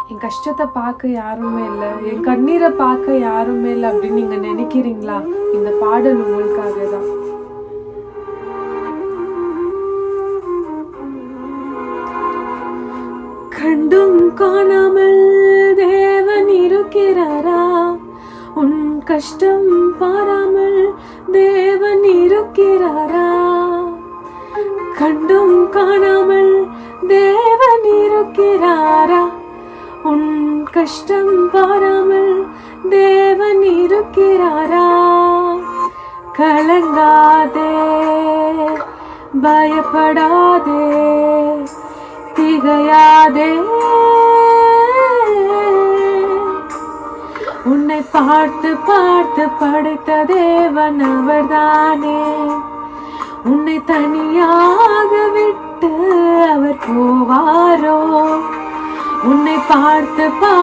என் கஷ்டத்தை பார்க்க யாருமே இல்லை, என் கண்ணீரை பார்க்க யாருமே இல்லை அப்படின்னு நீங்க நினைக்கிறீங்களா? இந்த பாடல் உங்களுக்காக தான். கண்டும் காணாமல் தேவன் இருக்கிறாரா? உன் கஷ்டம் பாராமல் தேவன் இருக்கிறாரா? கண்டும் காணாமல் தேவன் இருக்கிறாரா? உன் கஷ்டம் பாராமல் தேவன் இருக்கிறாரா? கலங்காதே, பயப்படாதே, திகையாதே. உன்னை பார்த்து பார்த்து படைத்த தேவன் அவர்தானே. உன்னை தனியாக விட்டு அவர் போவாரோ? உன்னை பார்த்து